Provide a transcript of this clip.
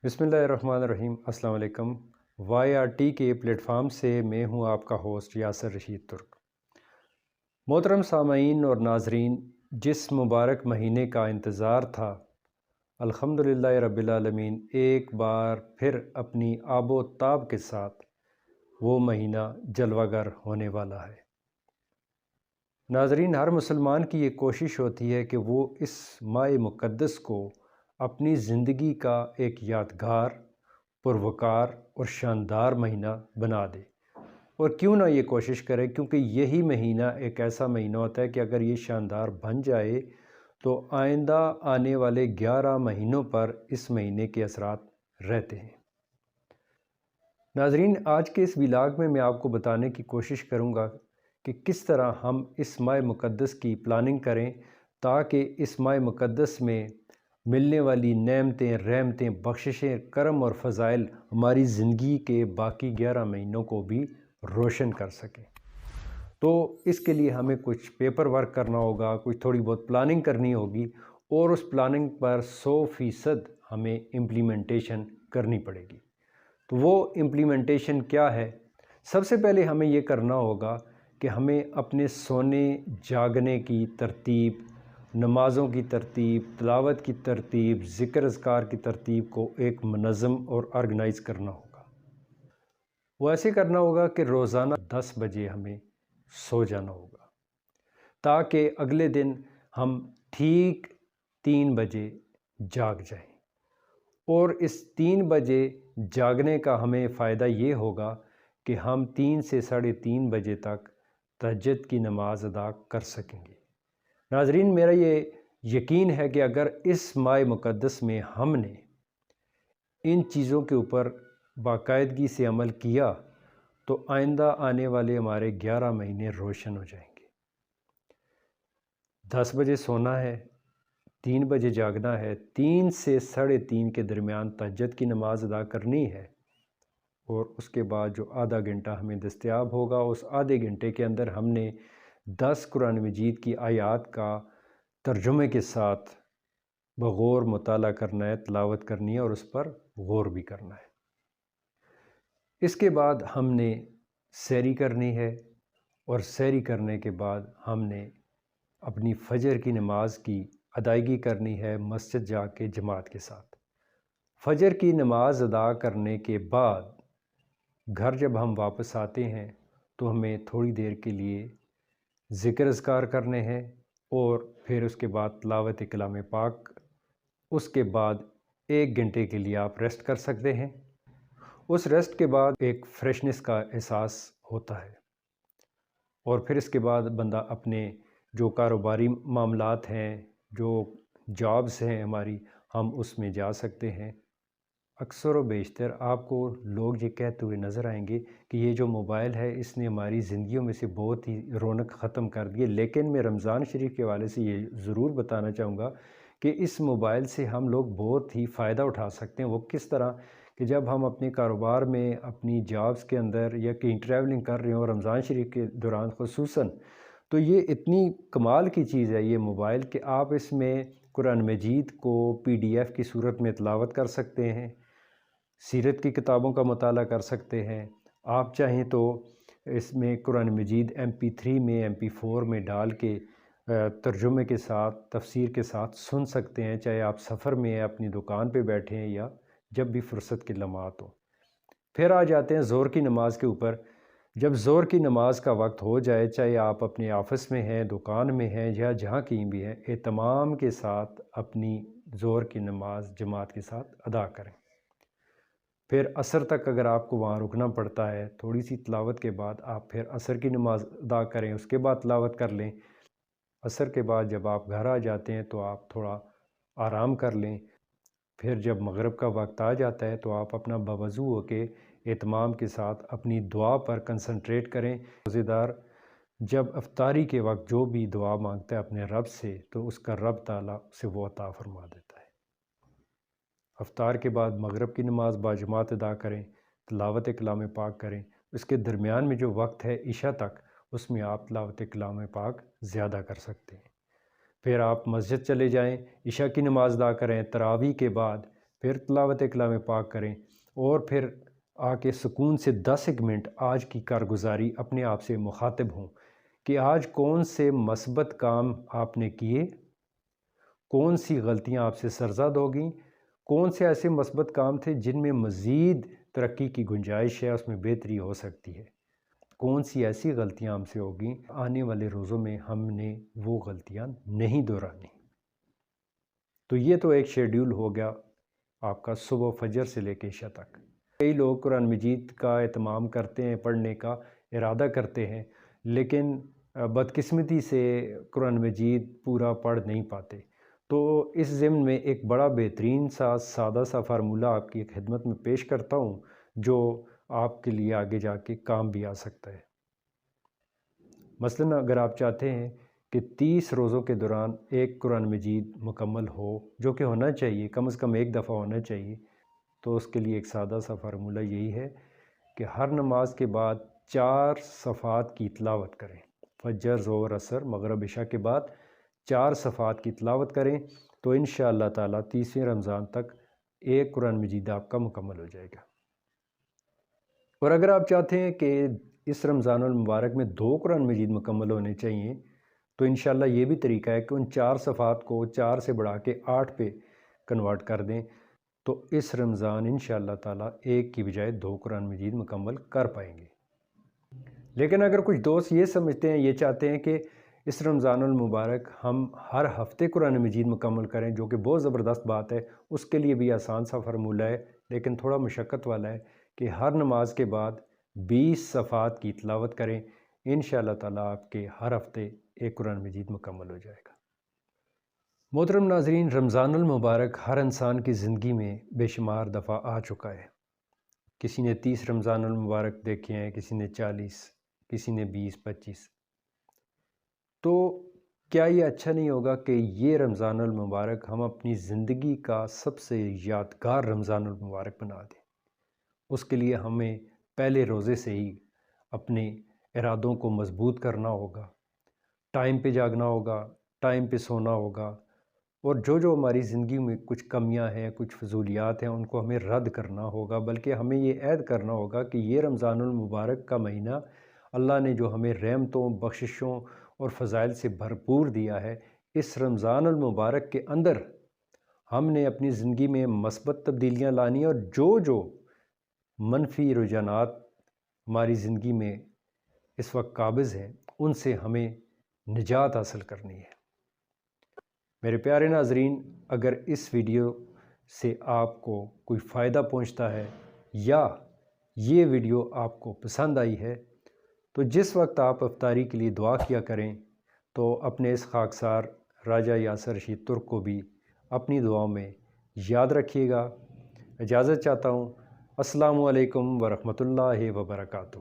बिस्मिल्लाहिर्रहमानिर्रहीम। अस्सलाम वालेकुम। YRT के प्लेटफार्म से मैं हूं आपका होस्ट यासर रशीद तुर्क। मोहतरम सामाईन और नाजरीन, जिस मुबारक महीने का इंतज़ार था, अल्हम्दुलिल्लाह रब्बिल आलमीन एक बार फिर अपनी आबो ताब के साथ वो महीना जलवागर होने वाला है। नाजरीन, हर मुसलमान की ये कोशिश होती है कि वो इस माह मुक़द्दस को अपनी ज़िंदगी का एक यादगार, पुरवकार और शानदार महीना बना दे। और क्यों ना ये कोशिश करे, क्योंकि यही महीना एक ऐसा महीना होता है कि अगर ये शानदार बन जाए तो आइंदा आने वाले 11 महीनों पर इस महीने के असरात रहते हैं। नाजरीन, आज के इस व्लॉग में मैं आपको बताने की कोशिश करूँगा कि किस तरह हम इस माह मुक़द्दस की प्लानिंग करें ताकि इस माह मुक़द्दस में मिलने वाली नेमतें, रहमतें, बख्शिशें, करम और फ़ज़ाइल हमारी ज़िंदगी के बाकी 11 महीनों को भी रोशन कर सकें। तो इसके लिए हमें कुछ पेपर वर्क करना होगा, कुछ थोड़ी बहुत प्लानिंग करनी होगी और उस प्लानिंग पर 100% हमें इम्प्लीमेंटेशन करनी पड़ेगी। तो वो इम्प्लीमेंटेशन क्या है? सबसे पहले हमें ये करना होगा कि हमें अपने सोने जागने की तरतीब, नमाज़ों की तरतीब, तिलावत की तरतीब, ज़िक्र अज़कार की तरतीब को एक मुनज़्ज़म और ऑर्गेनाइज़ करना होगा। वो ऐसे करना होगा कि रोज़ाना 10 बजे हमें सो जाना होगा ताकि अगले दिन हम ठीक 3 बजे जाग जाएं। और इस 3 बजे जागने का हमें फ़ायदा ये होगा कि हम 3 से 3:30 बजे तक तहज्जुद की नमाज़ अदा कर सकेंगे। नाज़रीन, मेरा ये यकीन है कि अगर इस माह मुक़द्दस में हमने इन चीज़ों के ऊपर बाकायदगी से अमल किया तो आइंदा आने वाले हमारे 11 महीने रोशन हो जाएंगे। 10 बजे सोना है, 3 बजे जागना है, 3 से 3:30 के दरमियान तहज्जुद की नमाज़ अदा करनी है और उसके बाद जो आधा घंटा हमें दस्तयाब होगा, उस आधे घंटे के अंदर हमने 10 कुरान मजीद की आयात का तर्जुमे के साथ बग़ौर मुताला करना है, तिलावत करनी है और उस पर गौर भी करना है। इसके बाद हमने सैरी करनी है और सैरी करने के बाद हमने अपनी फ़जर की नमाज की अदायगी करनी है मस्जिद जाके जमात के साथ। फ़जर की नमाज अदा करने के बाद घर जब हम वापस आते हैं तो हमें थोड़ी देर के लिए ज़िक्र अज़कार करने हैं और फिर उसके बाद तिलावत कलाम पाक। उसके बाद 1 घंटे के लिए आप रेस्ट कर सकते हैं। उस रेस्ट के बाद एक फ्रेशनेस का एहसास होता है और फिर इसके बाद बंदा अपने जो कारोबारी मामलात हैं, जो जॉब्स हैं हमारी, हम उसमें जा सकते हैं। अक्सर व बेशतर आपको लोग ये कहते हुए नज़र आएंगे कि ये जो मोबाइल है इसने हमारी ज़िंदगियों में से बहुत ही रौनक ख़त्म कर दी है। लेकिन मैं रमज़ान शरीफ के हवाले से ये ज़रूर बताना चाहूँगा कि इस मोबाइल से हम लोग बहुत ही फ़ायदा उठा सकते हैं। वो किस तरह कि जब हम अपने कारोबार में, अपनी जॉब्स के अंदर या कहीं ट्रैवलिंग कर रहे हो रमज़ान शरीफ के दौरान ख़ुसूसन, तो ये इतनी कमाल की चीज़ है ये मोबाइल कि आप इसमें कुरान मजीद को PDF की सूरत में तिलावत कर सकते हैं, सीरत की किताबों का मुताला कर सकते हैं। आप चाहें तो इसमें कुरान मजीद MP3 में, MP4 में डाल के तर्जुमे के साथ, तफसीर के साथ सुन सकते हैं, चाहे आप सफ़र में हैं, अपनी दुकान पे बैठे हैं या जब भी फ़ुर्सत के लम्हात हो। फिर आ जाते हैं ज़ोहर की नमाज़ के ऊपर। जब ज़ोहर की नमाज़ का वक्त हो जाए, चाहे आप अपने ऑफ़िस में हैं, दुकान में हैं या जहाँ कहीं भी हैं, एहतमाम के साथ अपनी ज़ोहर की नमाज़ जमात के साथ अदा करें। फिर असर तक अगर आपको वहाँ रुकना पड़ता है, थोड़ी सी तिलावत के बाद आप फिर असर की नमाज़ अदा करें, उसके बाद तिलावत कर लें। असर के बाद जब आप घर आ जाते हैं तो आप थोड़ा आराम कर लें। फिर जब मग़रिब का वक्त आ जाता है तो आप अपना बावज़ू होके एहतमाम के साथ अपनी दुआ पर कंसंट्रेट करें। रोज़ेदार जब इफ्तारी के वक्त जो भी दुआ मांगता है अपने रब से, तो उसका रब ताला उसे वो अता फ़रमा देता है। इफ्तार के बाद मग़रिब की नमाज़ बाजमात अदा करें, तिलावत कलाम पाक करें। उसके दरमियान में जो वक्त है इशा तक, उसमें आप तिलावत कलाम पाक ज़्यादा कर सकते हैं। फिर आप मस्जिद चले जाएं, इशा की नमाज़ अदा करें। तरावी के बाद پھر تلاوت کلام پاک کریں اور پھر آ کے سکون سے 10 منٹ آج کی کارگزاری اپنے آپ سے مخاطب ہوں کہ آج کون سے مثبت کام آپ نے کیے، کون سی غلطیاں آپ سے سرزد ہو گئیں، کون سے ایسے مثبت کام تھے جن میں مزید ترقی کی گنجائش ہے، اس میں بہتری ہو سکتی ہے، کون سی ایسی غلطیاں ہم سے ہوگیں آنے والے روزوں میں ہم نے وہ غلطیاں نہیں دہرانی۔ تو یہ تو ایک شیڈیول ہو گیا آپ کا صبح فجر سے لے کے عشاء تک۔ کئی لوگ قرآن مجید کا اہتمام کرتے ہیں، پڑھنے کا ارادہ کرتے ہیں، لیکن بدقسمتی سے قرآن مجید پورا پڑھ نہیں پاتے۔ تو اس ضمن میں ایک بڑا بہترین سا سادہ سا فارمولہ آپ کی خدمت میں پیش کرتا ہوں جو آپ کے لیے آگے جا کے کام بھی آ سکتا ہے۔ مثلاً اگر آپ چاہتے ہیں کہ 30 روزوں کے دوران ایک قرآن مجید مکمل ہو، جو کہ ہونا چاہیے، کم از کم ایک دفعہ ہونا چاہیے، تو اس کے لیے ایک سادہ سا فارمولہ یہی ہے کہ ہر نماز کے بعد 4 صفحات کی تلاوت کریں۔ فجر، ظہر، عصر، مغرب، عشاء کے بعد 4 صفحات کی تلاوت کریں تو انشاءاللہ تعالیٰ 30ویں رمضان تک ایک قرآن مجید آپ کا مکمل ہو جائے گا۔ اور اگر آپ چاہتے ہیں کہ اس رمضان المبارک میں 2 قرآن مجید مکمل ہونے چاہیے تو انشاءاللہ یہ بھی طریقہ ہے کہ ان 4 صفحات کو 4 سے بڑھا کے 8 پہ کنورٹ کر دیں، تو اس رمضان انشاءاللہ تعالیٰ ایک کی بجائے 2 قرآن مجید مکمل کر پائیں گے۔ لیکن اگر کچھ دوست یہ سمجھتے ہیں، یہ چاہتے ہیں کہ اس رمضان المبارک ہم ہر ہفتے قرآن مجید مکمل کریں، جو کہ بہت زبردست بات ہے، اس کے لیے بھی آسان سا فارمولہ ہے لیکن تھوڑا مشقت والا ہے کہ ہر نماز کے بعد 20 صفحات کی تلاوت کریں، انشاءاللہ تعالیٰ آپ کے ہر ہفتے ایک قرآن مجید مکمل ہو جائے گا۔ محترم ناظرین، رمضان المبارک ہر انسان کی زندگی میں بے شمار دفعہ آ چکا ہے۔ کسی نے 30 رمضان المبارک دیکھے ہیں، کسی نے 40، کسی نے 20، 25۔ تو کیا یہ اچھا نہیں ہوگا کہ یہ رمضان المبارک ہم اپنی زندگی کا سب سے یادگار رمضان المبارک بنا دیں؟ اس کے لیے ہمیں پہلے روزے سے ہی اپنے ارادوں کو مضبوط کرنا ہوگا، ٹائم پہ جاگنا ہوگا، ٹائم پہ سونا ہوگا، اور جو ہماری زندگی میں کچھ کمیاں ہیں، کچھ فضولیات ہیں، ان کو ہمیں رد کرنا ہوگا، بلکہ ہمیں یہ عہد کرنا ہوگا کہ یہ رمضان المبارک کا مہینہ اللہ نے جو ہمیں رحمتوں، بخششوں اور فضائل سے بھرپور دیا ہے، اس رمضان المبارک کے اندر ہم نے اپنی زندگی میں مثبت تبدیلیاں لانی، اور جو منفی رجحانات ہماری زندگی میں اس وقت قابض ہیں ان سے ہمیں نجات حاصل کرنی ہے۔ میرے پیارے ناظرین، اگر اس ویڈیو سے آپ کو کوئی فائدہ پہنچتا ہے یا یہ ویڈیو آپ کو پسند آئی ہے تو جس وقت آپ افطاری کے لیے دعا کیا کریں تو اپنے اس خاکسار راجہ یاسر رشید ترک کو بھی اپنی دعاؤں میں یاد رکھیے گا۔ اجازت چاہتا ہوں۔ السلام علیکم ورحمۃ اللہ وبرکاتہ۔